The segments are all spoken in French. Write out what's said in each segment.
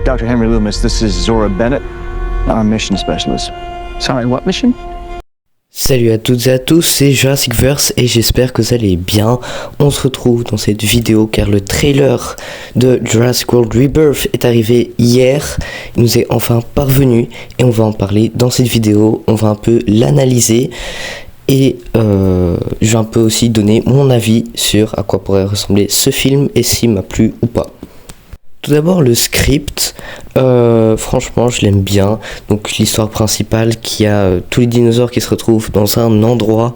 Dr. Henry Loomis, this is Zora Bennett. I'm a mission specialist. Sorry, what mission? Salut à toutes et à tous, c'est Jurassicverse et j'espère que vous allez bien. On se retrouve dans cette vidéo car le trailer de Jurassic World Rebirth est arrivé hier. Il nous est enfin parvenu et on va en parler dans cette vidéo. On va un peu l'analyser et je vais un peu aussi donner mon avis sur à quoi pourrait ressembler ce film et s'il m'a plu ou pas. Tout d'abord le script, franchement je l'aime bien. Donc l'histoire principale qui a tous les dinosaures qui se retrouvent dans un endroit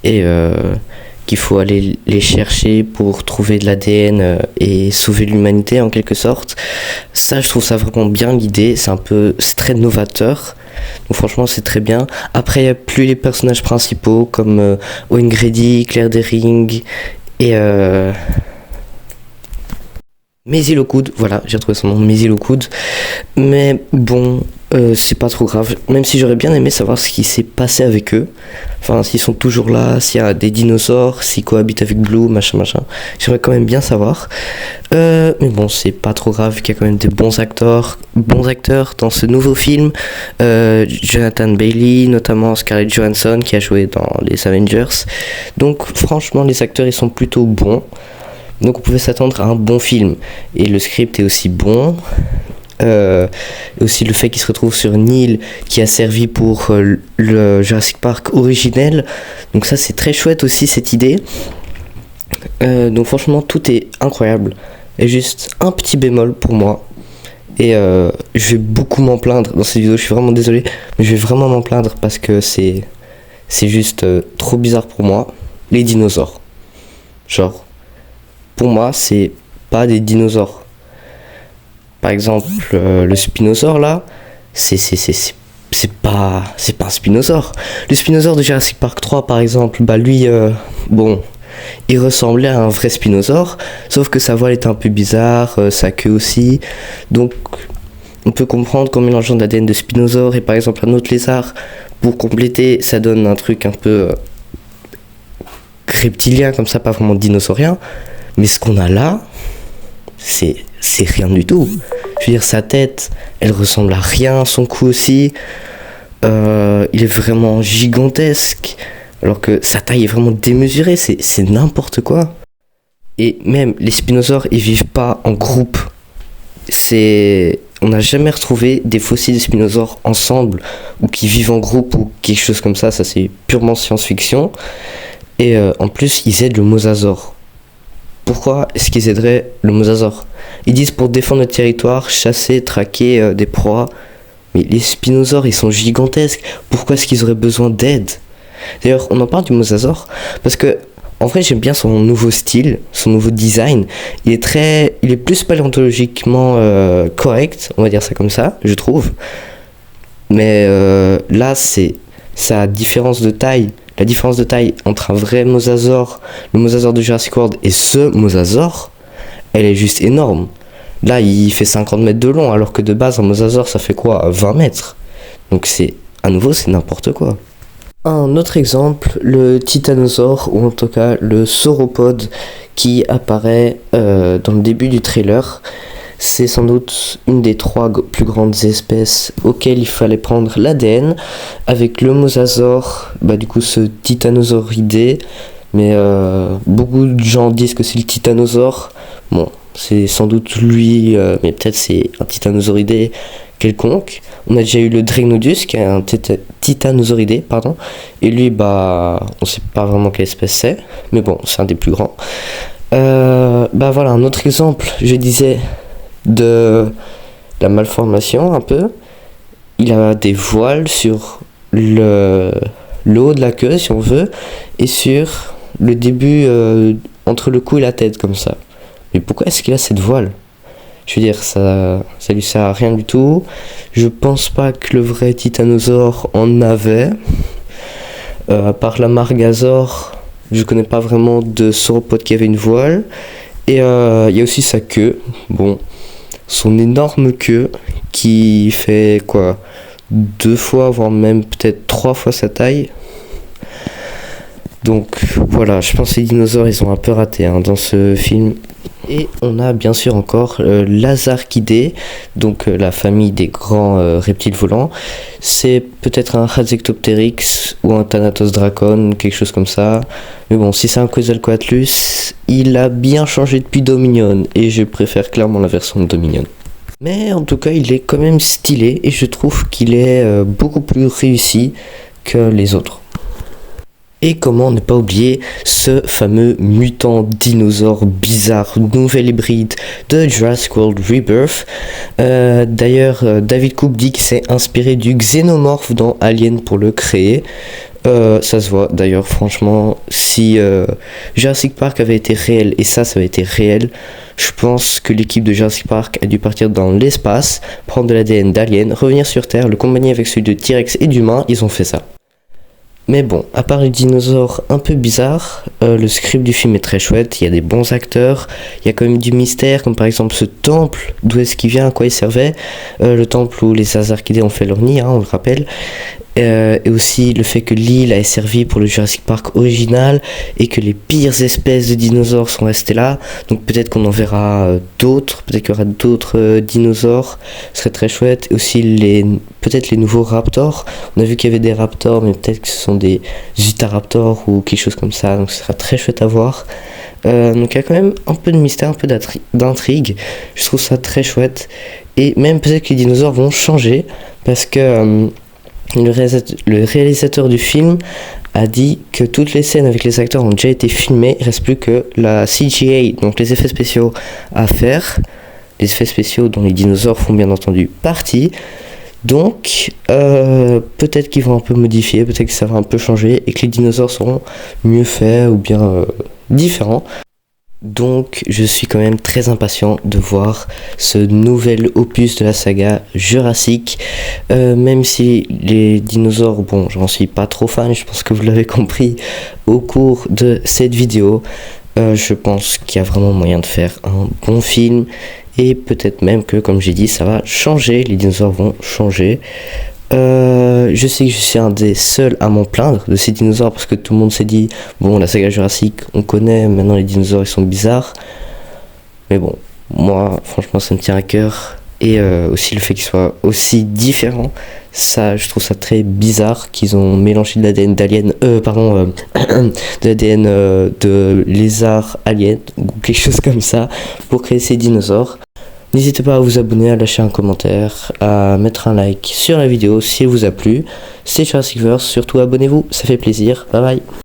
et qu'il faut aller les chercher pour trouver de l'ADN et sauver l'humanité en quelque sorte. Ça je trouve ça vraiment bien l'idée, c'est très novateur. Donc franchement c'est très bien. Après il n'y a plus les personnages principaux comme Owen Grady, Claire Dearing et Maisie Lockwood, voilà, j'ai retrouvé son nom, Maisie Lockwood. Mais bon, c'est pas trop grave. Même si j'aurais bien aimé savoir ce qui s'est passé avec eux. Enfin, s'ils sont toujours là, s'il y a des dinosaures, s'ils cohabitent avec Blue, machin. J'aimerais quand même bien savoir. Mais bon, c'est pas trop grave qu'il y a quand même des bons acteurs dans ce nouveau film. Jonathan Bailey, notamment Scarlett Johansson qui a joué dans les Avengers. Donc franchement, les acteurs ils sont plutôt bons. Donc on pouvait s'attendre à un bon film. Et le script est aussi bon. Aussi le fait qu'il se retrouve sur une île qui a servi pour le Jurassic Park originel. Donc ça c'est très chouette aussi cette idée. Donc franchement tout est incroyable. Et juste un petit bémol pour moi. Et je vais beaucoup m'en plaindre dans cette vidéo. Je suis vraiment désolé. Mais je vais vraiment m'en plaindre parce que c'est juste trop bizarre pour moi. Les dinosaures. Genre... Pour moi, c'est pas des dinosaures. Par exemple, le spinosaure là, c'est pas un spinosaure. Le spinosaure de Jurassic Park 3 par exemple, bah lui, il ressemblait à un vrai spinosaure, sauf que sa voile était un peu bizarre, sa queue aussi. Donc, on peut comprendre qu'en mélangeant de l'ADN de spinosaure et par exemple un autre lézard, pour compléter, ça donne un truc un peu reptilien comme ça, pas vraiment dinosaurien. Mais ce qu'on a là, c'est rien du tout. Je veux dire, sa tête, elle ressemble à rien, son cou aussi. Il est vraiment gigantesque, alors que sa taille est vraiment démesurée, c'est n'importe quoi. Et même, les spinosaures, ils vivent pas en groupe. On n'a jamais retrouvé des fossiles de spinosaures ensemble, ou qui vivent en groupe, ou quelque chose comme ça c'est purement science-fiction. Et en plus, ils aident le mosasaure. Pourquoi est-ce qu'ils aideraient le mosasaure? Ils disent pour défendre le territoire, chasser, traquer des proies. Mais les spinosaures, ils sont gigantesques. Pourquoi est-ce qu'ils auraient besoin d'aide? D'ailleurs, on en parle du mosasaure parce que, en vrai, j'aime bien son nouveau style, son nouveau design. Il est plus paléontologiquement correct, on va dire ça comme ça, je trouve. Mais là, c'est sa différence de taille. La différence de taille entre un vrai mosasaure, le mosasaure de Jurassic World et ce mosasaure, elle est juste énorme. Là, il fait 50 mètres de long, alors que de base, un mosasaure, ça fait quoi? 20 mètres. Donc à nouveau, c'est n'importe quoi. Un autre exemple, le titanosaure, ou en tout cas le sauropode qui apparaît dans le début du trailer. C'est sans doute une des 3 plus grandes espèces auxquelles il fallait prendre l'ADN avec le mosasaure, du coup ce titanosauridé, mais beaucoup de gens disent que c'est le titanosaure. Bon, c'est sans doute lui, mais peut-être c'est un titanosauridé quelconque. On a déjà eu le Draenodus qui est un titanosauridé, pardon, et lui on sait pas vraiment quelle espèce c'est, mais bon, c'est un des plus grands. Voilà, un autre exemple, je disais, de la malformation un peu. Il a des voiles sur le haut de la queue si on veut et sur le début entre le cou et la tête comme ça. Mais pourquoi est-ce qu'il a cette voile? Je veux dire, ça lui sert à rien du tout. Je pense pas que le vrai titanosaure en avait. À part la Margasaure, je connais pas vraiment de sauropode qui avait une voile. Et il y a aussi sa queue. Bon, son énorme queue qui fait quoi, 2 fois, voire même peut-être 3 fois sa taille. Donc voilà, je pense que les dinosaures ils ont un peu raté dans ce film. Et on a bien sûr encore l'Azarchidés, donc la famille des grands reptiles volants. C'est peut-être un Rhazectopteryx ou un Thanatos dracon, quelque chose comme ça. Mais bon, si c'est un Quetzalcoatlus, il a bien changé depuis Dominion, et je préfère clairement la version de Dominion. Mais en tout cas, il est quand même stylé, et je trouve qu'il est beaucoup plus réussi que les autres. Et comment ne pas oublier ce fameux mutant dinosaure bizarre, nouvel hybride de Jurassic World Rebirth. D'ailleurs, David Koop dit qu'il s'est inspiré du xénomorphe dans Alien pour le créer. Ça se voit d'ailleurs, franchement, si Jurassic Park avait été réel et ça avait été réel, je pense que l'équipe de Jurassic Park a dû partir dans l'espace, prendre de l'ADN d'Alien, revenir sur Terre, le combiner avec celui de T-Rex et d'humain, ils ont fait ça. Mais bon, à part les dinosaures un peu bizarres, le script du film est très chouette, il y a des bons acteurs, il y a quand même du mystère, comme par exemple ce temple, d'où est-ce qu'il vient, à quoi il servait, le temple où les Azarchidés ont fait leur nid, on le rappelle, et aussi le fait que l'île a servi pour le Jurassic Park original et que les pires espèces de dinosaures sont restées là, donc peut-être qu'on en verra d'autres, peut-être qu'il y aura d'autres dinosaures, ce serait très chouette. Et aussi peut-être les nouveaux raptors, on a vu qu'il y avait des raptors, mais peut-être que ce sont des Utahraptors ou quelque chose comme ça, donc ce sera très chouette à voir. Donc il y a quand même un peu de mystère, un peu d'intrigue, je trouve ça très chouette, et même peut-être que les dinosaures vont changer, parce que le réalisateur du film a dit que toutes les scènes avec les acteurs ont déjà été filmées, il ne reste plus que la CGI, donc les effets spéciaux à faire, les effets spéciaux dont les dinosaures font bien entendu partie. Donc peut-être qu'ils vont un peu modifier, peut-être que ça va un peu changer et que les dinosaures seront mieux faits ou bien différents. Donc je suis quand même très impatient de voir ce nouvel opus de la saga Jurassic, même si les dinosaures, bon, j'en suis pas trop fan, je pense que vous l'avez compris au cours de cette vidéo. Je pense qu'il y a vraiment moyen de faire un bon film, et peut-être même que, comme j'ai dit, ça va changer, les dinosaures vont changer. Je sais que je suis un des seuls à m'en plaindre de ces dinosaures, parce que tout le monde s'est dit, bon, la saga Jurassic, on connaît, maintenant les dinosaures ils sont bizarres. Mais bon, moi franchement ça me tient à cœur, et aussi le fait qu'ils soient aussi différents, ça, je trouve ça très bizarre qu'ils ont mélangé de l'ADN d'alien, de l'ADN de lézard alien, ou quelque chose comme ça, pour créer ces dinosaures. N'hésitez pas à vous abonner, à lâcher un commentaire, à mettre un like sur la vidéo si elle vous a plu. C'est Jurassicverse, surtout abonnez-vous, ça fait plaisir. Bye bye.